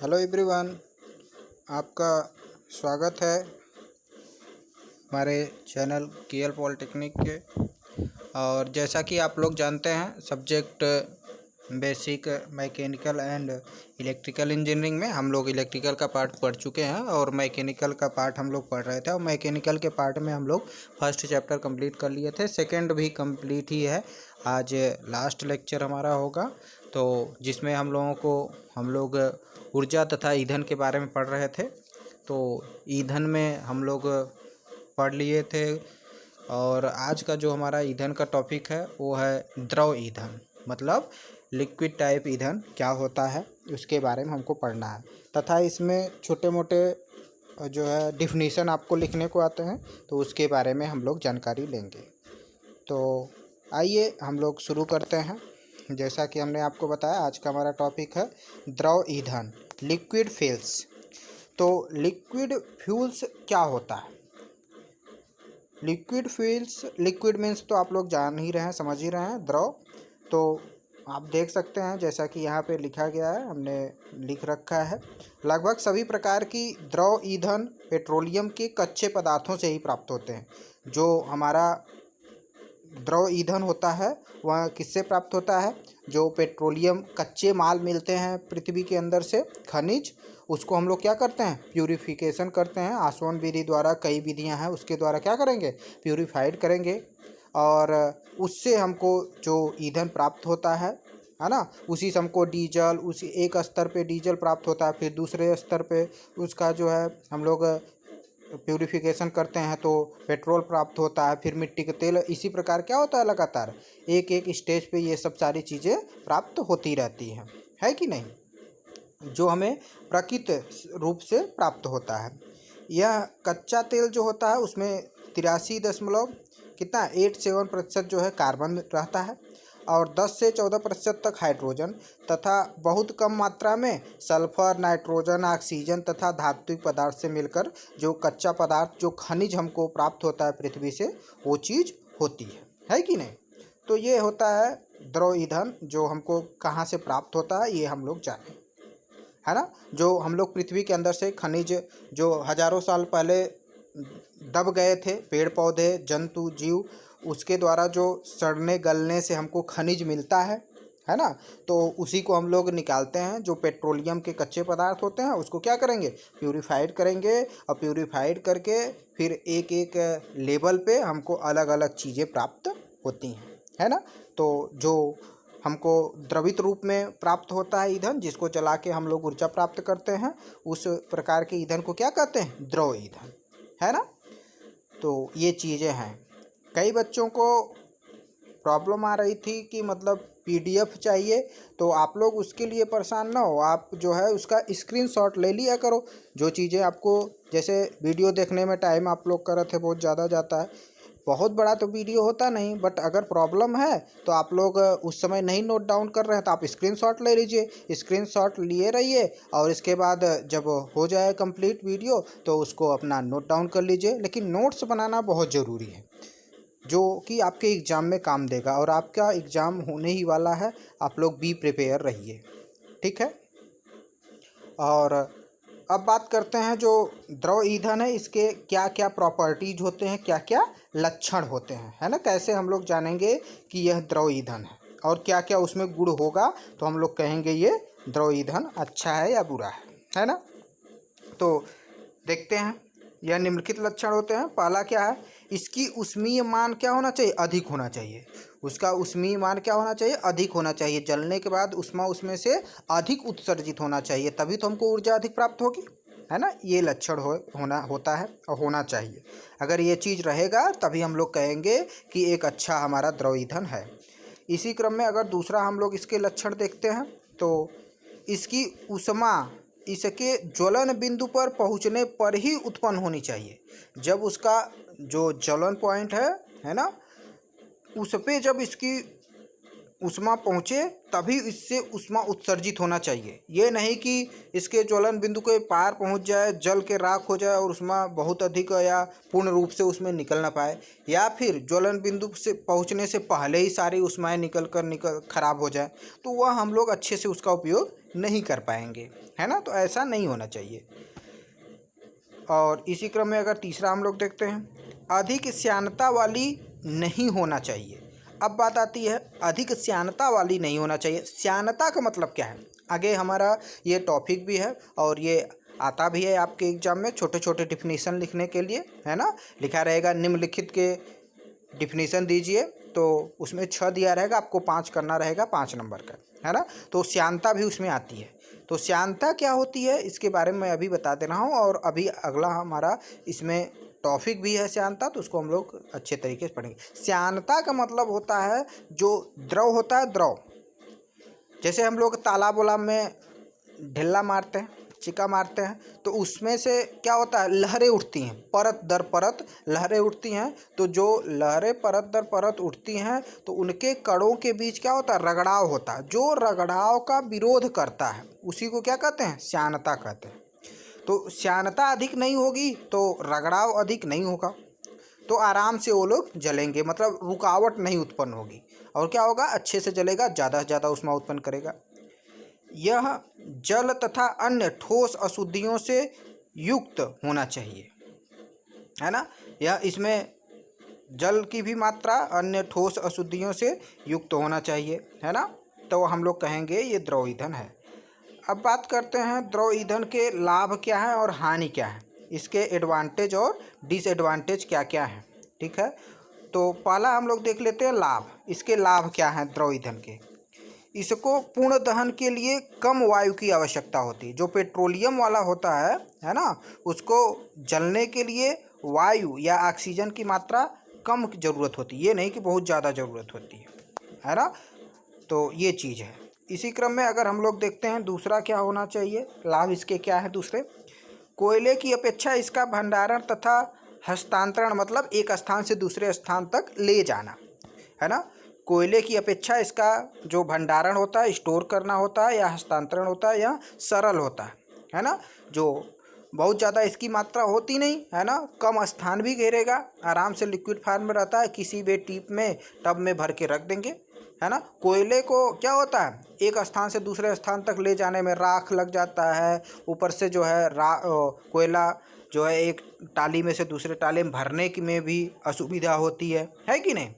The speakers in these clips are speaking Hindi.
हेलो एवरीवन, आपका स्वागत है हमारे चैनल केएल पॉलिटेक्निक के। और जैसा कि आप लोग जानते हैं, subject basic mechanical and electrical engineering में हम लोग इलेक्ट्रिकल का पार्ट पढ़ चुके हैं और मैकेनिकल का पार्ट हम लोग पढ़ रहे थे। और मैकेनिकल के पार्ट में हम लोग फर्स्ट चैप्टर कंप्लीट कर लिए थे, सेकंड भी कंप्लीट ही है। आज लास्ट लेक्चर हमारा होगा, तो जिसमें हम लोग ऊर्जा तथा ईंधन के बारे में पढ़ रहे थे। तो ईंधन में हम लोग पढ़ लिए थे और आज का जो हमारा ईंधन का टॉपिक है वो है द्रव ईंधन, मतलब लिक्विड टाइप ईंधन क्या होता है उसके बारे में हमको पढ़ना है। तथा इसमें छोटे मोटे जो है डिफिनीशन आपको लिखने को आते हैं, तो उसके बारे में हम लोग जानकारी लेंगे। तो आइए हम लोग शुरू करते हैं। जैसा कि हमने आपको बताया, आज का हमारा टॉपिक है द्रव ईंधन, लिक्विड फ्यूल्स। तो लिक्विड फ्यूल्स क्या होता है? लिक्विड फ्यूल्स, लिक्विड मीन्स तो आप लोग जान ही रहे हैं, समझ ही रहे हैं, द्रव। तो आप देख सकते हैं जैसा कि यहाँ पे लिखा गया है, हमने लिख रखा है, लगभग सभी प्रकार की द्रव ईंधन पेट्रोलियम के कच्चे पदार्थों से ही प्राप्त होते हैं। जो हमारा द्रव ईंधन होता है वह किससे प्राप्त होता है? जो पेट्रोलियम कच्चे माल मिलते हैं पृथ्वी के अंदर से, खनिज, उसको हम लोग क्या करते हैं? प्यूरिफिकेशन करते हैं। आसवन विधि द्वारा, कई विधियां हैं, उसके द्वारा क्या करेंगे? प्यूरिफाइड करेंगे और उससे हमको जो ईंधन प्राप्त होता है ना, उसी से हमको डीजल, उसी एक स्तर पे डीजल प्राप्त होता है, फिर दूसरे स्तर पे उसका जो है हम लोग प्यूरिफिकेशन करते हैं तो पेट्रोल प्राप्त होता है, फिर मिट्टी का तेल। इसी प्रकार क्या होता है, लगातार एक एक स्टेज पे ये सब सारी चीज़ें प्राप्त होती रहती हैं, है कि नहीं, जो हमें प्राकृतिक रूप से प्राप्त होता है। यह कच्चा तेल जो होता है उसमें 83.87% जो है कार्बन रहता है और 10 से 14% तक हाइड्रोजन तथा बहुत कम मात्रा में सल्फर, नाइट्रोजन, ऑक्सीजन तथा धात्विक पदार्थ से मिलकर जो कच्चा पदार्थ, जो खनिज हमको प्राप्त होता है पृथ्वी से, वो चीज़ होती है कि नहीं। तो ये होता है द्रव ईंधन, जो हमको कहाँ से प्राप्त होता है ये हम लोग जानें, है ना। जो हम लोग पृथ्वी के अंदर से खनिज जो हजारों साल पहले दब गए थे, पेड़ पौधे, जंतु, जीव, उसके द्वारा जो सड़ने गलने से हमको खनिज मिलता है ना, तो उसी को हम लोग निकालते हैं। जो पेट्रोलियम के कच्चे पदार्थ होते हैं उसको क्या करेंगे? प्यूरिफाइड करेंगे और प्यूरिफाइड करके फिर एक एक लेवल पे हमको अलग अलग चीज़ें प्राप्त होती हैं, है ना। तो जो हमको द्रवित रूप में प्राप्त होता है ईंधन, जिसको जला के हम लोग ऊर्जा प्राप्त करते हैं, उस प्रकार के ईंधन को क्या कहते हैं? द्रव ईंधन, है ना। तो ये चीज़ें हैं। कई बच्चों को प्रॉब्लम आ रही थी कि मतलब पीडीएफ चाहिए, तो आप लोग उसके लिए परेशान ना हो, आप जो है उसका स्क्रीनशॉट ले लिया करो। जो चीज़ें आपको, जैसे वीडियो देखने में टाइम आप लोग कर रहे थे बहुत ज़्यादा जाता है, बहुत बड़ा तो वीडियो होता नहीं, बट अगर प्रॉब्लम है तो आप लोग उस समय नहीं नोट डाउन कर रहे हैं तो आप स्क्रीनशॉट ले लीजिए, स्क्रीनशॉट लिए रहिए और इसके बाद जब हो जाए कंप्लीट वीडियो तो उसको अपना नोट डाउन कर लीजिए। लेकिन नोट्स बनाना बहुत ज़रूरी है, जो कि आपके एग्ज़ाम में काम देगा, और आपका एग्ज़ाम होने ही वाला है। आप लोग बी प्रिपेयर रहिए, ठीक है। और अब बात करते हैं जो द्रव ईंधन है, इसके क्या क्या प्रॉपर्टीज होते हैं, क्या क्या लक्षण होते हैं, है ना। कैसे हम लोग जानेंगे कि यह द्रव ईंधन है और क्या क्या उसमें गुण होगा तो हम लोग कहेंगे ये द्रव ईंधन अच्छा है या बुरा है ना। तो देखते हैं, यह निम्नलिखित लक्षण होते हैं। पहला क्या है? इसकी ऊष्मीय मान क्या होना चाहिए? अधिक होना चाहिए। उसका ऊष्मीय मान क्या होना चाहिए? अधिक होना चाहिए। जलने के बाद ऊष्मा उसमें से अधिक उत्सर्जित होना चाहिए, तभी तो हमको ऊर्जा अधिक प्राप्त होगी, है ना। ये लक्षण होता है और होना चाहिए। अगर ये चीज़ रहेगा तभी हम लोग कहेंगे कि एक अच्छा हमारा द्रव ईंधन है। इसी क्रम में अगर दूसरा हम लोग इसके लक्षण देखते हैं तो इसकी ऊष्मा इसके ज्वलन बिंदु पर पहुंचने पर ही उत्पन्न होनी चाहिए। जब उसका जो ज्वलन पॉइंट है ना, उस पे जब इसकी ऊष्मा पहुँचे तभी इससे ऊष्मा उत्सर्जित होना चाहिए। ये नहीं कि इसके ज्वलन बिंदु के पार पहुँच जाए, जल के राख हो जाए और ऊष्मा बहुत अधिक या पूर्ण रूप से उसमें निकल ना पाए, या फिर ज्वलन बिंदु से पहुँचने से पहले ही सारी ऊष्माएँ निकल खराब हो जाए, तो वह हम लोग अच्छे से उसका उपयोग नहीं कर पाएंगे, है ना। तो ऐसा नहीं होना चाहिए। और इसी क्रम में अगर तीसरा हम लोग देखते हैं, अधिक श्यानता वाली नहीं होना चाहिए। अब बात आती है अधिक श्यानता वाली नहीं होना चाहिए। श्यानता का मतलब क्या है, आगे हमारा ये टॉपिक भी है और ये आता भी है आपके एग्जाम में छोटे छोटे डिफिनीशन लिखने के लिए, है ना। लिखा रहेगा निम्नलिखित के डिफिनीशन दीजिए, तो उसमें 6 दिया रहेगा, आपको 5 करना रहेगा, 5 नंबर का, है ना। तो श्यानता भी उसमें आती है। तो श्यानता क्या होती है इसके बारे में मैं अभी बता दे रहा हूँ, और अभी अगला हमारा इसमें टॉपिक भी है श्यानता, तो उसको हम लोग अच्छे तरीके से पढ़ेंगे। श्यानता का मतलब होता है जो द्रव होता है, द्रव जैसे हम लोग तालाब वालाब में ढिल्ला मारते हैं, चिका मारते हैं, तो उसमें से क्या होता है, लहरें उठती हैं, परत दर परत लहरें उठती हैं। तो जो लहरें परत दर परत उठती हैं तो उनके कणों के बीच क्या होता है, रगड़ाव होता है। जो रगड़ाव का विरोध करता है उसी को क्या कहते हैं, श्यानता कहते हैं। तो श्यानता अधिक नहीं होगी तो रगड़ाव अधिक नहीं होगा, तो आराम से वो लोग जलेंगे, मतलब रुकावट नहीं उत्पन्न होगी, और क्या होगा, अच्छे से जलेगा, ज़्यादा से ज़्यादा ऊष्मा उत्पन्न करेगा। यह जल तथा अन्य ठोस अशुद्धियों से युक्त होना चाहिए, है ना। यह इसमें जल की भी मात्रा अन्य ठोस अशुद्धियों से युक्त होना चाहिए, है ना। तो हम लोग कहेंगे ये द्रव ईंधन है। अब बात करते हैं द्रव ईंधन के लाभ क्या हैं और हानि क्या है, इसके एडवांटेज और डिसएडवांटेज क्या क्या हैं, ठीक है। तो पहला हम लोग देख लेते हैं लाभ। इसके लाभ क्या हैं द्रव ईंधन के। इसको पूर्ण दहन के लिए कम वायु की आवश्यकता होती है। जो पेट्रोलियम वाला होता है ना, उसको जलने के लिए वायु या ऑक्सीजन की मात्रा कम ज़रूरत होती है, ये नहीं कि बहुत ज़्यादा ज़रूरत होती है ना। तो ये चीज़ है। इसी क्रम में अगर हम लोग देखते हैं दूसरा क्या होना चाहिए, लाभ इसके क्या है दूसरे, कोयले की अपेक्षा इसका भंडारण तथा हस्तांतरण, मतलब एक स्थान से दूसरे स्थान तक ले जाना, है ना। कोयले की अपेक्षा इसका जो भंडारण होता है, स्टोर करना होता है या हस्तांतरण होता है, यह सरल होता है ना। जो बहुत ज़्यादा इसकी मात्रा होती नहीं, है ना, कम स्थान भी घेरेगा, आराम से लिक्विड फॉर्म में रहता है, किसी भी टिप में टब में भर के रख देंगे, है ना। कोयले को क्या होता है, एक स्थान से दूसरे स्थान तक ले जाने में राख लग जाता है, ऊपर से जो है कोयला जो है एक टाली में से दूसरे टाली में भरने की में भी असुविधा होती है कि नहीं।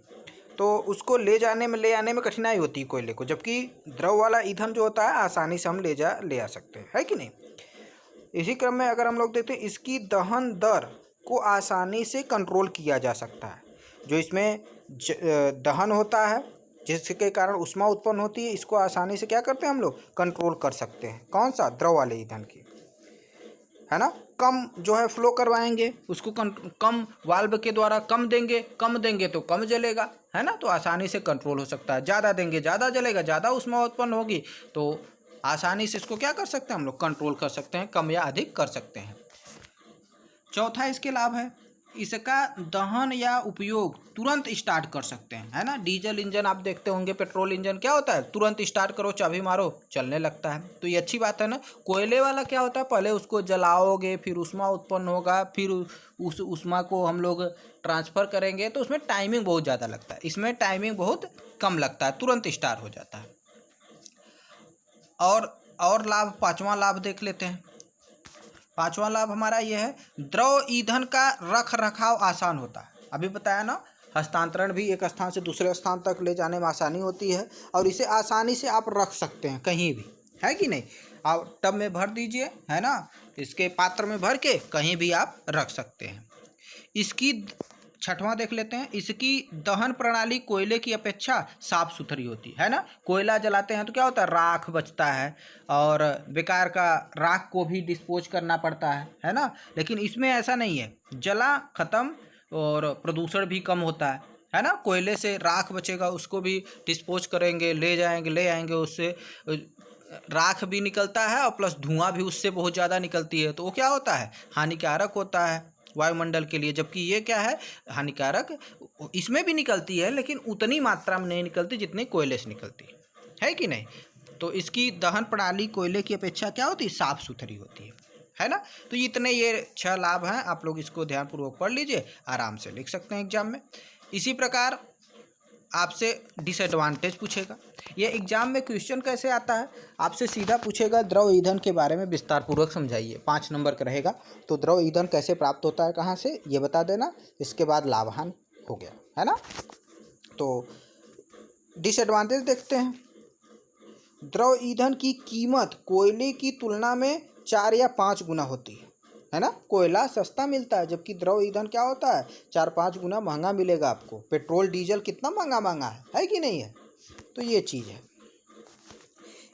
तो उसको ले आने में कठिनाई होती है कोयले को, जबकि द्रव वाला ईंधन जो होता है आसानी से हम ले आ सकते हैं, है कि नहीं। इसी क्रम में अगर हम लोग देखते हैं, इसकी दहन दर को आसानी से कंट्रोल किया जा सकता है। जो इसमें दहन होता है जिसके कारण ऊष्मा उत्पन्न होती है, इसको आसानी से क्या करते हैं हम लोग, कंट्रोल कर सकते हैं। कौन सा, द्रव वाले ईंधन की, है ना। कम जो है फ्लो करवाएंगे उसको, कम वाल्व के द्वारा कम देंगे तो कम जलेगा, है ना। तो आसानी से कंट्रोल हो सकता है। ज़्यादा देंगे ज़्यादा जलेगा, ज़्यादा ऊष्मा उत्पन्न होगी, तो आसानी से इसको क्या कर सकते हैं हम लोग, कंट्रोल कर सकते हैं, कम या अधिक कर सकते हैं। चौथा इसके लाभ है, इसका दहन या उपयोग तुरंत स्टार्ट कर सकते हैं, है ना। डीजल इंजन आप देखते होंगे, पेट्रोल इंजन क्या होता है, तुरंत स्टार्ट करो, चाबी मारो, चलने लगता है। तो ये अच्छी बात है ना। कोयले वाला क्या होता है, पहले उसको जलाओगे, फिर ऊष्मा उत्पन्न होगा, फिर उस ऊष्मा को हम लोग ट्रांसफ़र करेंगे, तो उसमें टाइमिंग बहुत ज़्यादा लगता है। इसमें टाइमिंग बहुत कम लगता है, तुरंत स्टार्ट हो जाता है। और लाभ, पाँचवा लाभ देख लेते हैं। पांचवा लाभ हमारा ये है, द्रव ईंधन का रख रखाव आसान होता है। अभी बताया ना, हस्तांतरण भी एक स्थान से दूसरे स्थान तक ले जाने में आसानी होती है, और इसे आसानी से आप रख सकते हैं कहीं भी, है कि नहीं। आप टब में भर दीजिए, है ना, इसके पात्र में भर के कहीं भी आप रख सकते हैं। इसकी छठवां देख लेते हैं, इसकी दहन प्रणाली कोयले की अपेक्षा साफ सुथरी होती है ना। कोयला जलाते हैं तो क्या होता है, राख बचता है, और बेकार का राख को भी डिस्पोज करना पड़ता है ना। लेकिन इसमें ऐसा नहीं है, जला खत्म और प्रदूषण भी कम होता है ना। कोयले से राख बचेगा, उसको भी डिस्पोज करेंगे, ले आएंगे, उससे राख भी निकलता है और प्लस धुआं भी उससे बहुत ज़्यादा निकलती है, तो वो क्या होता है, हानिकारक होता है वायुमंडल के लिए, जबकि ये क्या है, हानिकारक इसमें भी निकलती है लेकिन उतनी मात्रा में नहीं निकलती जितनी कोयले से निकलती है कि नहीं। तो इसकी दहन प्रणाली कोयले की अपेक्षा क्या होती है, साफ सुथरी होती है ना। तो इतने ये 6 लाभ हैं, आप लोग इसको ध्यानपूर्वक पढ़ लीजिए, आराम से लिख सकते हैं एग्जाम में। इसी प्रकार आपसे डिसएडवांटेज पूछेगा। ये एग्जाम में क्वेश्चन कैसे आता है, आपसे सीधा पूछेगा द्रव ईंधन के बारे में विस्तार पूर्वक समझाइए, 5 नंबर का रहेगा। तो द्रव ईंधन कैसे प्राप्त होता है, कहाँ से, ये बता देना। इसके बाद लाभान हो गया, है ना। तो डिसएडवांटेज देखते हैं। द्रव ईंधन की कीमत कोयले की तुलना में 4 या 5 गुना होती है ना। कोयला सस्ता मिलता है, जबकि द्रव ईंधन क्या होता है, 4-5 गुना महंगा मिलेगा आपको। पेट्रोल डीजल कितना महंगा है कि नहीं है। तो ये चीज़ है।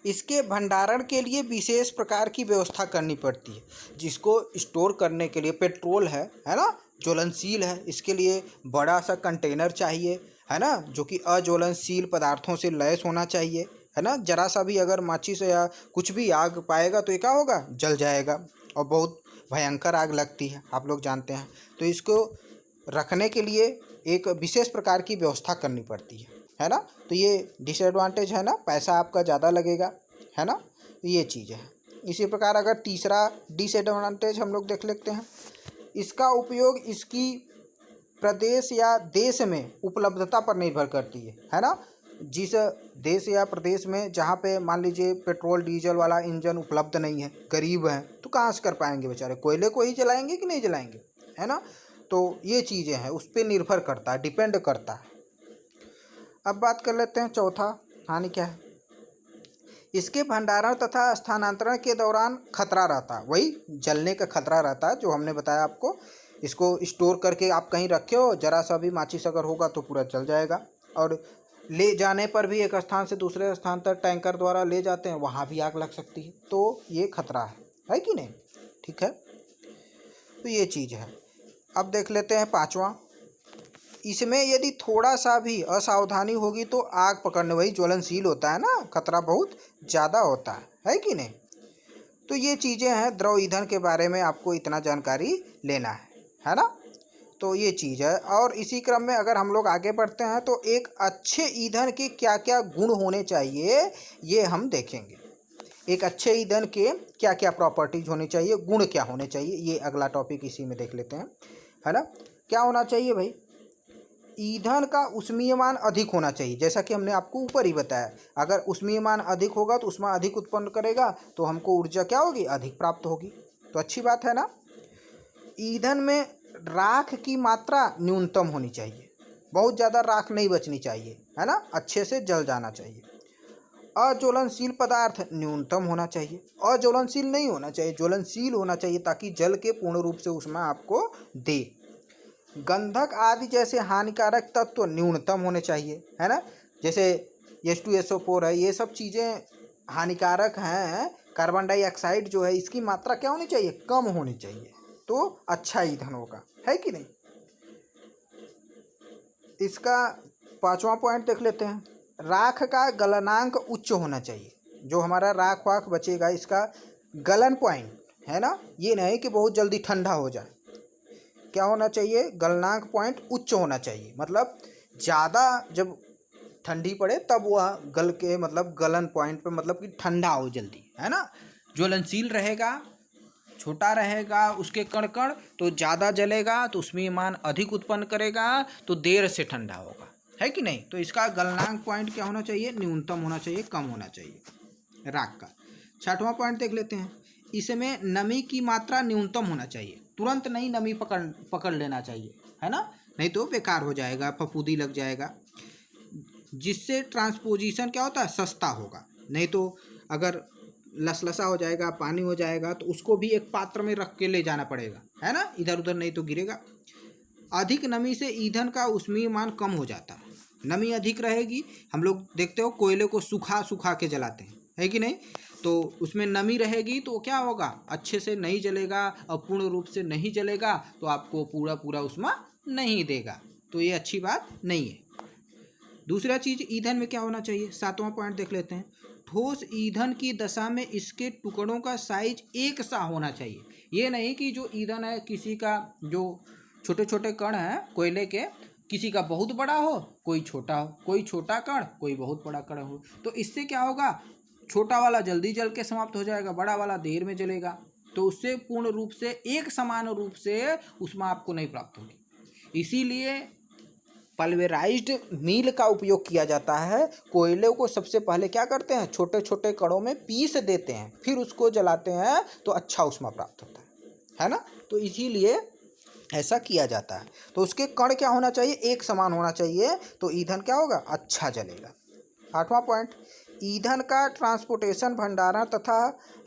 इसके भंडारण के लिए विशेष प्रकार की व्यवस्था करनी पड़ती है, जिसको स्टोर करने के लिए पेट्रोल है ना, ज्वलनशील है, इसके लिए बड़ा सा कंटेनर चाहिए, है ना, जो कि अज्वलनशील पदार्थों से लैस होना चाहिए, है ना। जरा सा भी अगर माचिस या कुछ भी आग पाएगा तो ये क्या होगा, जल जाएगा, और बहुत भयंकर आग लगती है, आप लोग जानते हैं। तो इसको रखने के लिए एक विशेष प्रकार की व्यवस्था करनी पड़ती है ना। तो ये डिसएडवांटेज है ना, पैसा आपका ज़्यादा लगेगा, है ना। तो ये चीज़ है। इसी प्रकार अगर तीसरा डिसएडवांटेज हम लोग देख लेते हैं। इसका उपयोग इसकी प्रदेश या देश में उपलब्धता पर निर्भर करती है ना। जिस देश या प्रदेश में जहाँ पे मान लीजिए पेट्रोल डीजल वाला इंजन उपलब्ध नहीं है, गरीब हैं, तो कहाँ से कर पाएंगे बेचारे, कोयले को ही जलाएंगे कि नहीं जलाएंगे, है ना। तो ये चीज़ें हैं, उस पर निर्भर करता है, डिपेंड करता है। अब बात कर लेते हैं चौथा हानि क्या है। इसके भंडारण तथा स्थानांतरण के दौरान खतरा रहता है, वही जलने का खतरा रहता है जो हमने बताया आपको। इसको स्टोर करके आप कहीं रखे हो, जरा सा भी माचिस अगर होगा तो पूरा जल जाएगा। और ले जाने पर भी एक स्थान से दूसरे स्थान तक टैंकर द्वारा ले जाते हैं, वहाँ भी आग लग सकती है। तो ये खतरा है कि नहीं, ठीक है। तो ये चीज़ है। अब देख लेते हैं पांचवा। इसमें यदि थोड़ा सा भी असावधानी होगी तो आग पकड़ने, वही ज्वलनशील होता है ना, खतरा बहुत ज़्यादा होता है कि नहीं। तो ये चीज़ें हैं, द्रव ईंधन के बारे में आपको इतना जानकारी लेना है ना। तो ये चीज़ है। और इसी क्रम में अगर हम लोग आगे बढ़ते हैं तो एक अच्छे ईंधन के क्या क्या गुण होने चाहिए ये हम देखेंगे। एक अच्छे ईंधन के क्या क्या प्रॉपर्टीज होनी चाहिए, गुण क्या होने चाहिए, ये अगला टॉपिक इसी में देख लेते हैं, है ना। क्या होना चाहिए भाई, ईंधन का ऊष्मीयमान अधिक होना चाहिए, जैसा कि हमने आपको ऊपर ही बताया। अगर ऊष्मीयमान अधिक होगा तो ऊष्मा अधिक उत्पन्न करेगा, तो हमको ऊर्जा क्या होगी, अधिक प्राप्त होगी। तो अच्छी बात है ना। ईंधन में राख की मात्रा न्यूनतम होनी चाहिए, बहुत ज़्यादा राख नहीं बचनी चाहिए, है ना, अच्छे से जल जाना चाहिए। अज्वलनशील पदार्थ न्यूनतम होना चाहिए, अज्वलनशील नहीं होना चाहिए, ज्वलनशील होना चाहिए, ताकि जल के पूर्ण रूप से ऊष्मा आपको दे। गंधक आदि जैसे हानिकारक तत्व न्यूनतम होने चाहिए, है ना, जैसे H2SO4 है, ये सब चीज़ें हानिकारक हैं। कार्बन डाइऑक्साइड जो है, इसकी मात्रा क्या होनी चाहिए, कम होनी चाहिए, तो अच्छा ईंधन होगा, है कि नहीं। इसका पांचवा पॉइंट देख लेते हैं। राख का गलनांक उच्च होना चाहिए, जो हमारा राख वाख बचेगा इसका गलन पॉइंट, है ना, ये नहीं कि बहुत जल्दी ठंडा हो जाए। क्या होना चाहिए, गलनांक पॉइंट उच्च होना चाहिए, मतलब ज़्यादा जब ठंडी पड़े तब वह गल के, मतलब गलन पॉइंट पे, मतलब कि ठंडा हो जल्दी, है ना। ज्वलनशील रहेगा, छोटा रहेगा उसके कण कण, तो ज़्यादा जलेगा तो उसमें मान अधिक उत्पन्न करेगा, तो देर से ठंडा होगा, है कि नहीं। तो इसका गलनांक पॉइंट क्या होना चाहिए, न्यूनतम होना चाहिए, कम होना चाहिए राख का। छठवां पॉइंट देख लेते हैं। इसमें नमी की मात्रा न्यूनतम होना चाहिए, तुरंत नहीं नमी पकड़ लेना चाहिए, है ना, नहीं तो बेकार हो जाएगा, फफूंदी लग जाएगा। जिससे ट्रांसपोजिशन क्या होता है, सस्ता होगा, नहीं तो अगर लसलसा हो जाएगा, पानी हो जाएगा, तो उसको भी एक पात्र में रख के ले जाना पड़ेगा, है ना, इधर उधर नहीं तो गिरेगा। अधिक नमी से ईंधन का ऊष्मीयमान कम हो जाता है, नमी अधिक रहेगी। हम लोग देखते हो कोयले को सुखा के जलाते हैं, है कि नहीं, तो उसमें नमी रहेगी तो क्या होगा, अच्छे से नहीं जलेगा, और पूर्ण रूप से नहीं जलेगा तो आपको पूरा ऊष्मा नहीं देगा, तो ये अच्छी बात नहीं है। दूसरा चीज़ ईंधन में क्या होना चाहिए, सातवां पॉइंट देख लेते हैं। ठोस ईंधन की दशा में इसके टुकड़ों का साइज एक सा होना चाहिए। ये नहीं कि जो ईंधन है किसी का जो छोटे छोटे कण हैं कोयले के, किसी का बहुत बड़ा हो कोई छोटा हो, कोई छोटा कण कोई बहुत बड़ा कण हो। तो इससे क्या होगा, छोटा वाला जल्दी जल के समाप्त हो जाएगा, बड़ा वाला देर में जलेगा। तो उससे पूर्ण रूप से एक समान रूप से ऊष्मा आपको नहीं प्राप्त होगी। इसीलिए पल्वेराइज्ड मील का उपयोग किया जाता है। कोयले को सबसे पहले क्या करते हैं, छोटे छोटे कणों में पीस देते हैं, फिर उसको जलाते हैं तो अच्छा ऊष्मा प्राप्त होता है ना। तो इसीलिए ऐसा किया जाता है। तो उसके कण क्या होना चाहिए, एक समान होना चाहिए, तो ईंधन क्या होगा, अच्छा जलेगा। 8वां पॉइंट, ईंधन का ट्रांसपोर्टेशन, भंडारण तथा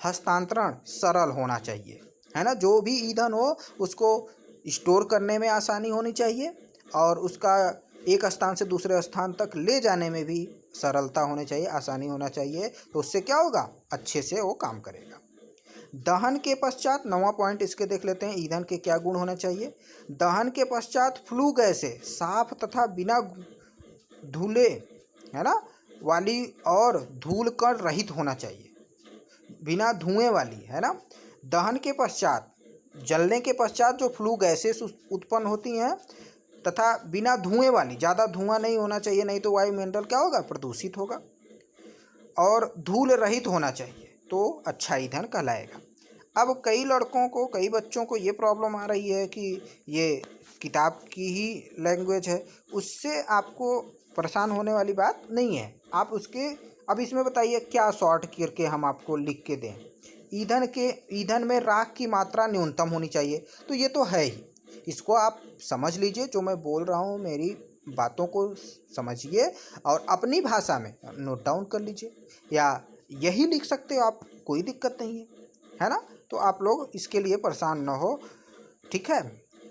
हस्तांतरण सरल होना चाहिए, है ना। जो भी ईंधन हो उसको स्टोर करने में आसानी होनी चाहिए और उसका एक स्थान से दूसरे स्थान तक ले जाने में भी सरलता होनी चाहिए, आसानी होना चाहिए। तो उससे क्या होगा, अच्छे से वो काम करेगा। दहन के पश्चात, 9वां पॉइंट इसके देख लेते हैं, ईंधन के क्या गुण होने चाहिए। दहन के पश्चात फ्लू गैसें साफ तथा बिना धूले, है ना, वाली और धूल कण रहित होना चाहिए, बिना धुएं वाली, है ना। दहन के पश्चात, जलने के पश्चात जो फ्लू गैसेस उत्पन्न होती हैं तथा बिना धुएं वाली, ज़्यादा धुआं नहीं होना चाहिए, नहीं तो वायुमंडल क्या होगा, प्रदूषित होगा। और धूल रहित होना चाहिए तो अच्छा ईंधन कहलाएगा। अब कई लड़कों को, कई बच्चों को ये प्रॉब्लम आ रही है कि ये किताब की ही लैंग्वेज है, उससे आपको परेशान होने वाली बात नहीं है। आप उसके, अब इसमें बताइए क्या शॉर्ट करके हम आपको लिख के दें। ईंधन में राख की मात्रा न्यूनतम होनी चाहिए, तो ये तो है ही, इसको आप समझ लीजिए। जो मैं बोल रहा हूँ मेरी बातों को समझिए और अपनी भाषा में नोट डाउन कर लीजिए, या यही लिख सकते हो आप, कोई दिक्कत नहीं है ना। तो आप लोग इसके लिए परेशान ना हो, ठीक है।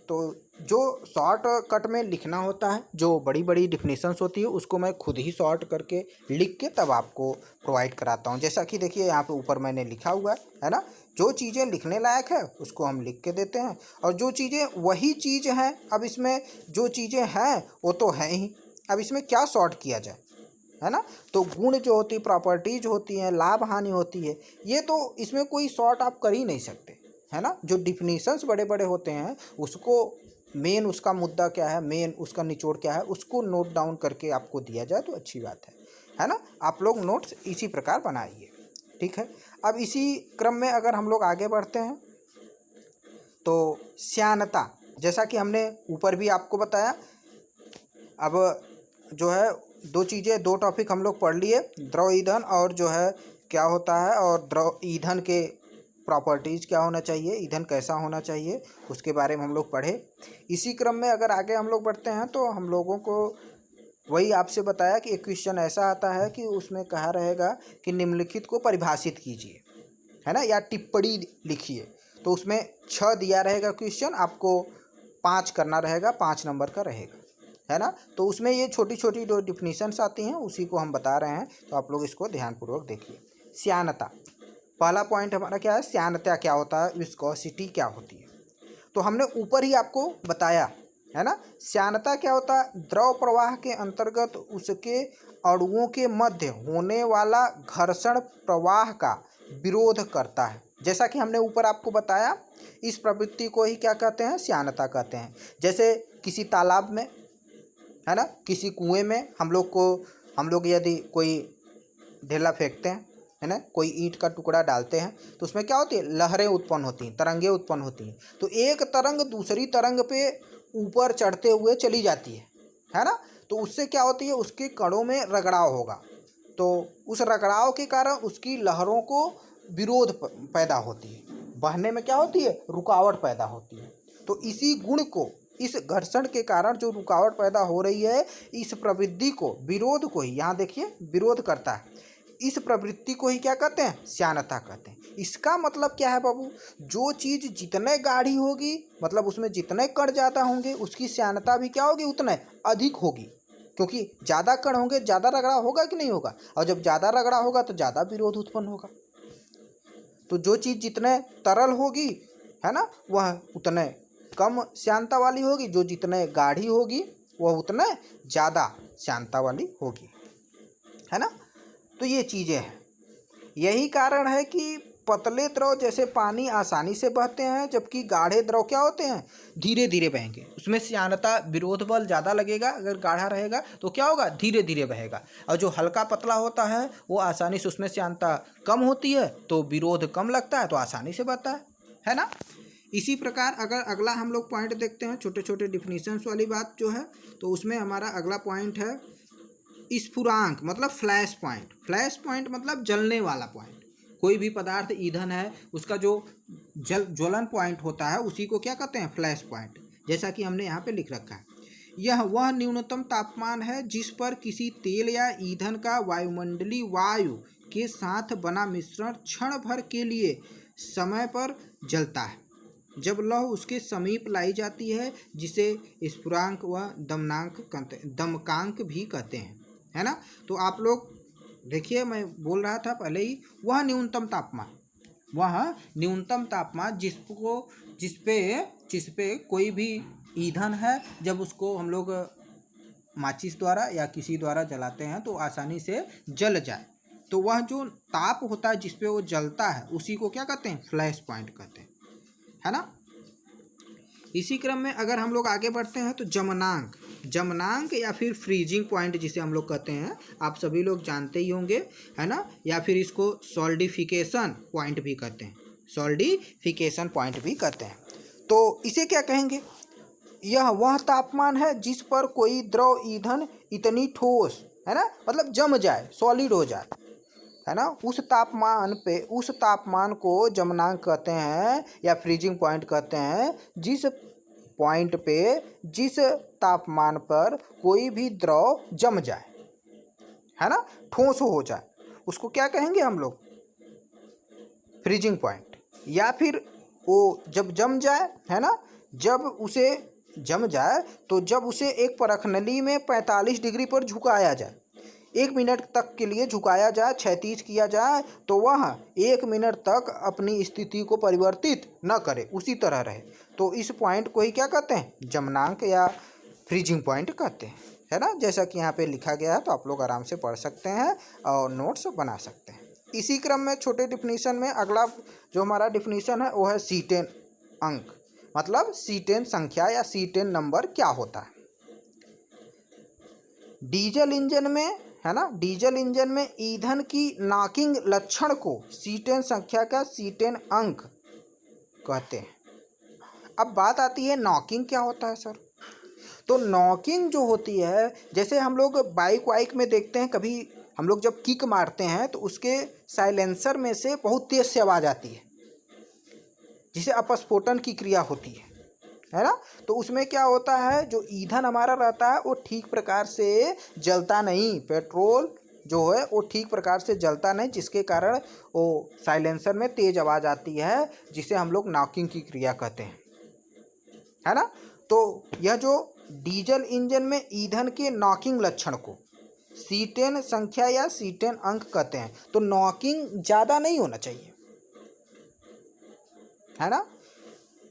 तो जो शॉर्ट कट में लिखना होता है, जो बड़ी बड़ी डिफिनीशंस होती है, उसको मैं खुद ही शॉर्ट करके लिख के तब आपको प्रोवाइड कराता हूँ। जैसा कि देखिए यहाँ पे ऊपर मैंने लिखा हुआ है ना, जो चीज़ें लिखने लायक है उसको हम लिख के देते हैं, और जो चीज़ें वही चीज़ हैं, अब इसमें जो चीज़ें हैं वो तो हैं ही, अब इसमें क्या शॉर्ट किया जाए, है ना। तो गुण जो होती है, प्रॉपर्टीज होती हैं, लाभ हानि होती है, ये तो इसमें कोई शॉर्ट आप कर ही नहीं सकते, है ना। जो डिफिनीशंस बड़े बड़े होते हैं उसको मेन, उसका मुद्दा क्या है, मेन उसका निचोड़ क्या है, उसको नोट डाउन करके आपको दिया जाए तो अच्छी बात है ना। आप लोग नोट्स इसी प्रकार बनाइए, ठीक है। अब इसी क्रम में अगर हम लोग आगे बढ़ते हैं तो श्यानता, जैसा कि हमने ऊपर भी आपको बताया, अब जो है दो चीज़ें, दो टॉपिक हम लोग पढ़ लिए, द्रव ईंधन और जो है क्या होता है, और द्रव ईंधन के प्रॉपर्टीज़ क्या होना चाहिए, ईंधन कैसा होना चाहिए, उसके बारे में हम लोग पढ़े। इसी क्रम में अगर आगे हम लोग बढ़ते हैं तो हम लोगों को वही आपसे बताया कि एक क्वेश्चन ऐसा आता है कि उसमें कहा रहेगा कि निम्नलिखित को परिभाषित कीजिए, है ना, या टिप्पणी लिखिए। तो उसमें 6 दिया रहेगा क्वेश्चन, आपको 5 करना रहेगा, 5 नंबर का रहेगा, है ना। तो उसमें ये छोटी छोटी जो डिफिनीशंस आती हैं उसी को हम बता रहे हैं, तो आप लोग इसको ध्यानपूर्वक देखिए। श्यानता, पहला पॉइंट हमारा क्या है, श्यानता क्या होता है, विस्कोसिटी क्या होती है। तो हमने ऊपर ही आपको बताया, है ना। श्यानता क्या होता है, द्रव प्रवाह के अंतर्गत उसके अणुओं के मध्य होने वाला घर्षण प्रवाह का विरोध करता है। जैसा कि हमने ऊपर आपको बताया, इस प्रवृत्ति को ही क्या कहते हैं, श्यानता कहते हैं। जैसे किसी तालाब में, है ना, किसी कुएं में हम लोग यदि कोई ढेला फेंकते हैं, है ना, कोई ईंट का टुकड़ा डालते हैं, तो उसमें क्या होती है, लहरें उत्पन्न होती हैं, तरंगें उत्पन्न होती हैं। तो एक तरंग दूसरी तरंग पे ऊपर चढ़ते हुए चली जाती है ना। तो उससे क्या होती है, उसके कणों में रगड़ाव होगा, तो उस रगड़ाव के कारण उसकी लहरों को विरोध पैदा होती है, बहने में क्या होती है, रुकावट पैदा होती है। तो इसी गुण को, इस घर्षण के कारण जो रुकावट पैदा हो रही है, इस प्रवृत्ति को, विरोध को ही, यहाँ देखिए विरोध करता है, इस प्रवृत्ति को ही क्या कहते हैं, श्यानता कहते हैं। इसका मतलब क्या है बाबू, जो चीज़ जितने गाढ़ी होगी, मतलब उसमें जितने कण ज़्यादा होंगे, उसकी श्यानता भी क्या होगी, उतने अधिक होगी, क्योंकि ज़्यादा कण होंगे, ज़्यादा रगड़ा होगा कि नहीं होगा, और जब ज़्यादा रगड़ा होगा तो ज़्यादा विरोध उत्पन्न होगा। तो जो चीज़ जितने तरल होगी, है ना, वह उतने कम श्यानता वाली होगी, जो जितने गाढ़ी होगी वह उतने ज़्यादा श्यानता वाली होगी, है ना। तो ये चीज़ें हैं। यही कारण है कि पतले द्रव जैसे पानी आसानी से बहते हैं, जबकि गाढ़े द्रव क्या होते हैं, धीरे धीरे बहेंगे। उसमें श्यानता विरोध बल ज़्यादा लगेगा, अगर गाढ़ा रहेगा तो क्या होगा, धीरे धीरे बहेगा। और जो हल्का पतला होता है वो आसानी से, उसमें श्यानता कम होती है तो विरोध कम लगता है तो आसानी से बहता है ना। इसी प्रकार अगर अगला हम लोग पॉइंट देखते हैं, छोटे छोटे डिफिनीशंस वाली बात जो है, तो उसमें हमारा अगला पॉइंट है स्फुरांक, मतलब फ्लैश पॉइंट। फ्लैश पॉइंट मतलब जलने वाला पॉइंट। कोई भी पदार्थ ईंधन है, उसका जो ज्वलन पॉइंट होता है उसी को क्या कहते हैं, फ्लैश पॉइंट। जैसा कि हमने यहाँ पे लिख रखा है, यह वह न्यूनतम तापमान है जिस पर किसी तेल या ईंधन का वायुमंडलीय वायु के साथ बना मिश्रण क्षण भर के लिए समय पर जलता है, जब लौ उसके समीप लाई जाती है, जिसे स्फुरांक व दमकांक भी कहते हैं, है ना। तो आप लोग देखिए, मैं बोल रहा था पहले ही, वह न्यूनतम तापमान जिसपे कोई भी ईंधन है, जब उसको हम लोग माचिस द्वारा या किसी द्वारा जलाते हैं तो आसानी से जल जाए, तो वह जो ताप होता है जिसपे वो जलता है उसी को क्या कहते हैं, फ्लैश पॉइंट कहते हैं, है ना। इसी क्रम में अगर हम लोग आगे बढ़ते हैं तो जमनांक या फिर फ्रीजिंग पॉइंट जिसे हम लोग कहते हैं, आप सभी लोग जानते ही होंगे, है ना। या फिर इसको सॉल्डिफिकेशन पॉइंट भी कहते हैं, तो इसे क्या कहेंगे, यह वह तापमान है जिस पर कोई द्रव ईंधन इतनी ठोस, है ना, मतलब जम जाए, सॉलिड हो जाए, है ना, उस तापमान को जमनांक कहते हैं या फ्रीजिंग पॉइंट कहते हैं, जिस तापमान पर कोई भी द्रव जम जाए, है ना, ठोस हो जाए, उसको क्या कहेंगे हम लोग, फ्रीजिंग पॉइंट। या फिर वो जब जम जाए, है ना, जब उसे जम जाए तो जब उसे एक परखनली में 45 डिग्री पर झुकाया जाए, 1 मिनट तक के लिए झुकाया जाए, क्षैतिज किया जाए, तो वह 1 मिनट तक अपनी स्थिति को परिवर्तित न करे, उसी तरह रहे, तो इस पॉइंट को ही क्या कहते हैं, जमनांक या फ्रीजिंग पॉइंट कहते हैं, है ना। जैसा कि यहाँ पे लिखा गया है, तो आप लोग आराम से पढ़ सकते हैं और नोट्स बना सकते हैं। इसी क्रम में छोटे डिफिनीशन में अगला जो हमारा डिफिनीशन है वो है C10 अंक, मतलब C10 संख्या या C10 नंबर क्या होता है। डीजल इंजन में, है ना, डीजल इंजन में ईंधन की नॉकिंग लक्षण को C10 संख्या का C10 अंक कहते हैं। अब बात आती है नॉकिंग क्या होता है सर। तो नॉकिंग जो होती है, जैसे हम लोग बाइक वाइक में देखते हैं, कभी हम लोग जब किक मारते हैं तो उसके साइलेंसर में से बहुत तेज से आवाज़ आती है, जिसे अपस्फोटन की क्रिया होती है ना। तो उसमें क्या होता है, जो ईंधन हमारा रहता है वो ठीक प्रकार से जलता नहीं, पेट्रोल जो है वो ठीक प्रकार से जलता नहीं, जिसके कारण वो साइलेंसर में तेज आवाज़ आती है, जिसे हम लोग नॉकिंग की क्रिया कहते हैं, है ना। तो यह जो डीजल इंजन में ईंधन के नॉकिंग लक्षण को C10 संख्या या C10 अंक कहते हैं। तो नॉकिंग ज़्यादा नहीं होना चाहिए, है ना।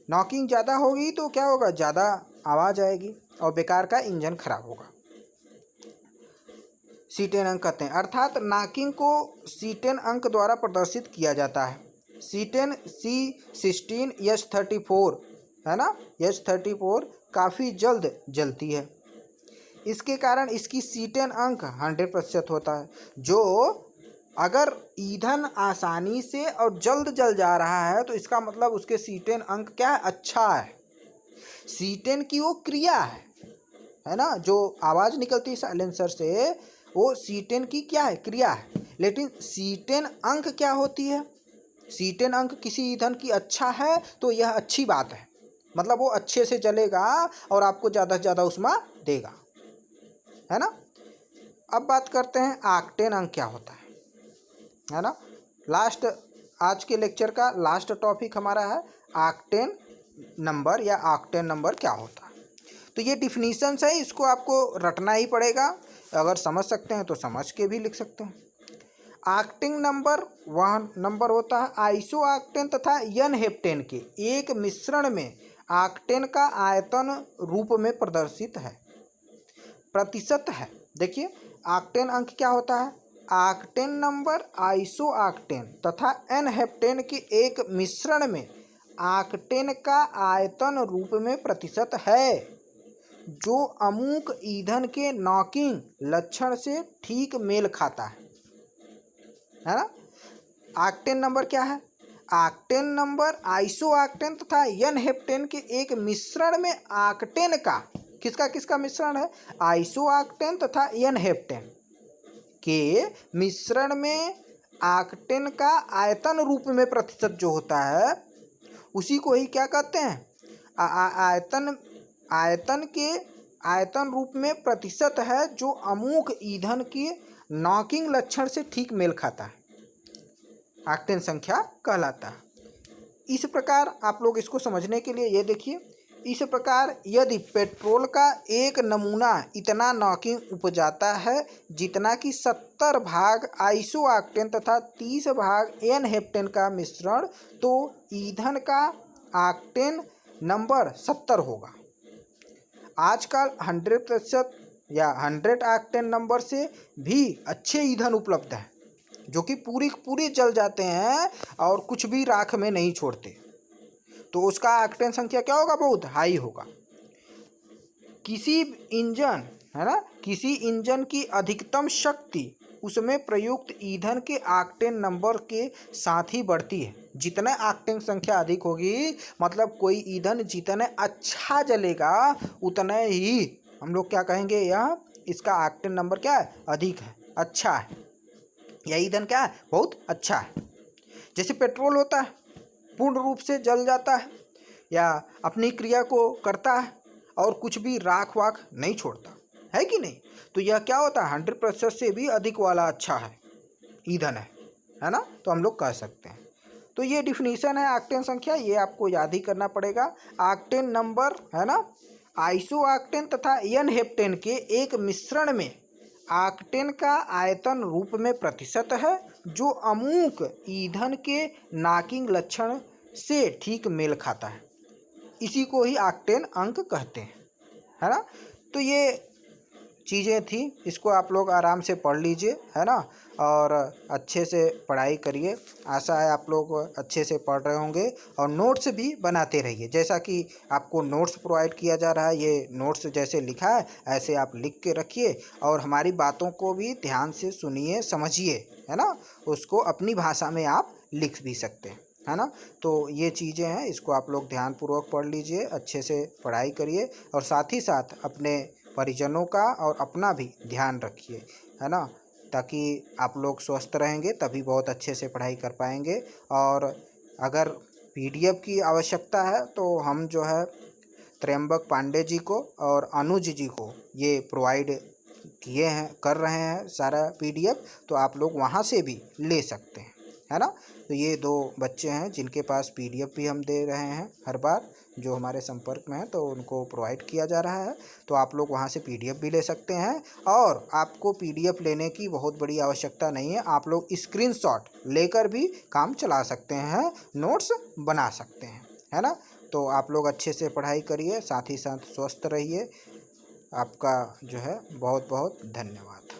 नॉकिंग ज़्यादा होगी तो क्या होगा, ज़्यादा आवाज़ आएगी और बेकार का इंजन खराब होगा। C10 अंक कहते हैं, अर्थात नॉकिंग को C10 अंक द्वारा प्रदर्शित किया जाता है। C10 C16 H34, है ना, H34 काफ़ी जल्द जलती है, इसके कारण इसकी C10 अंक 100% होता है। जो अगर ईंधन आसानी से और जल्द जल जा रहा है तो इसका मतलब उसके C10 अंक क्या है, अच्छा है। C10 की वो क्रिया है ना, जो आवाज़ निकलती है साइलेंसर से, वो C10 की क्या है, क्रिया है। लेकिन C10 अंक क्या होती है, C10 अंक किसी ईंधन की अच्छा है तो यह अच्छी बात है, मतलब वो अच्छे से जलेगा और आपको ज़्यादा से ज़्यादा ऊष्मा देगा, है ना। अब बात करते हैं ऑक्टेन अंक क्या होता है ना। लास्ट आज के लेक्चर का लास्ट टॉपिक हमारा है ऑक्टेन नंबर या ऑक्टेन नंबर क्या होता है। तो ये डिफिनीशंस है, इसको आपको रटना ही पड़ेगा, अगर समझ सकते हैं तो समझ के भी लिख सकते हैं। ऑक्टेन नंबर वह नंबर होता है आइसो ऑक्टेन तथा एन हेप्टेन के एक मिश्रण में ऑक्टेन का आयतन रूप में प्रदर्शित है, प्रतिशत है। देखिए ऑक्टेन अंक क्या होता है, ऑक्टेन नंबर आइसोऑक्टेन तथा एन हेप्टेन के एक मिश्रण में ऑक्टेन का आयतन रूप में प्रतिशत है जो अमुक ईंधन के नॉकिंग लक्षण से ठीक मेल खाता है ना। ऑक्टेन नंबर क्या है? ऑक्टेन नंबर आइसोऑक्टेन तथा एन हेप्टेन के एक मिश्रण में ऑक्टेन का किसका मिश्रण है? आइसोऑक्टेन तथा एन हेप्टेन के मिश्रण में ऑक्टेन का आयतन रूप में प्रतिशत जो होता है उसी को ही क्या कहते हैं? आयतन के आयतन रूप में प्रतिशत है जो अमुक ईंधन के नॉकिंग लक्षण से ठीक मेल खाता है, ऑक्टेन संख्या कहलाता है। इस प्रकार आप लोग इसको समझने के लिए ये देखिए, इस प्रकार यदि पेट्रोल का एक नमूना इतना नॉकिंग उपजाता है जितना कि 70 भाग आइसोऑक्टेन तथा 30 भाग एन हेप्टेन का मिश्रण, तो ईंधन का ऑक्टेन नंबर 70 होगा। आजकल 100% या 100 ऑक्टेन नंबर से भी अच्छे ईंधन उपलब्ध हैं जो कि पूरी जल जाते हैं और कुछ भी राख में नहीं छोड़ते, तो उसका ऑक्टेन संख्या क्या होगा? बहुत हाई होगा। किसी इंजन है ना, किसी इंजन की अधिकतम शक्ति उसमें प्रयुक्त ईंधन के ऑक्टेन नंबर के साथ ही बढ़ती है। जितने ऑक्टेन संख्या अधिक होगी, मतलब कोई ईंधन जितने अच्छा जलेगा उतने ही हम लोग क्या कहेंगे, यह इसका ऑक्टेन नंबर क्या है? अधिक है, अच्छा है, यह ईंधन क्या है? बहुत अच्छा है। जैसे पेट्रोल होता है, पूर्ण रूप से जल जाता है या अपनी क्रिया को करता है और कुछ भी राख वाख नहीं छोड़ता है कि नहीं, तो यह क्या होता है? 100% से भी अधिक वाला अच्छा है ईंधन है ना, तो हम लोग कह सकते हैं। तो ये डिफिनीशन है ऑक्टेन संख्या, ये आपको याद ही करना पड़ेगा। ऑक्टेन नंबर है ना, आइसोऑक्टेन तथा एन हेप्टेन के एक मिश्रण में ऑक्टेन का आयतन रूप में प्रतिशत है जो अमुक ईंधन के नॉकिंग लक्षण से ठीक मेल खाता है, इसी को ही ऑक्टेन अंक कहते हैं, है ना। तो ये चीज़ें थी, इसको आप लोग आराम से पढ़ लीजिए, है ना, और अच्छे से पढ़ाई करिए। आशा है आप लोग अच्छे से पढ़ रहे होंगे और नोट्स भी बनाते रहिए। जैसा कि आपको नोट्स प्रोवाइड किया जा रहा है, ये नोट्स जैसे लिखा है ऐसे आप लिख के रखिए और हमारी बातों को भी ध्यान से सुनिए, समझिए, है ना। उसको अपनी भाषा में आप लिख भी सकते हैं, है ना। तो ये चीज़ें हैं, इसको आप लोग ध्यानपूर्वक पढ़ लीजिए, अच्छे से पढ़ाई करिए और साथ ही साथ अपने परिजनों का और अपना भी ध्यान रखिए, है ना, ताकि आप लोग स्वस्थ रहेंगे तभी बहुत अच्छे से पढ़ाई कर पाएंगे। और अगर पीडीएफ की आवश्यकता है तो हम जो है त्र्यंबक पांडे जी को और अनुज जी को ये प्रोवाइड किए हैं, कर रहे हैं सारा पीडीएफ, तो आप लोग वहाँ से भी ले सकते हैं, है ना। तो ये 2 बच्चे हैं जिनके पास पीडीएफ भी हम दे रहे हैं हर बार, जो हमारे संपर्क में है, तो उनको प्रोवाइड किया जा रहा है, तो आप लोग वहाँ से पीडीएफ भी ले सकते हैं। और आपको पीडीएफ लेने की बहुत बड़ी आवश्यकता नहीं है, आप लोग स्क्रीनशॉट लेकर भी काम चला सकते हैं, नोट्स बना सकते हैं, है ना। तो आप लोग अच्छे से पढ़ाई करिए, साथ ही साथ स्वस्थ रहिए। आपका जो है बहुत बहुत धन्यवाद।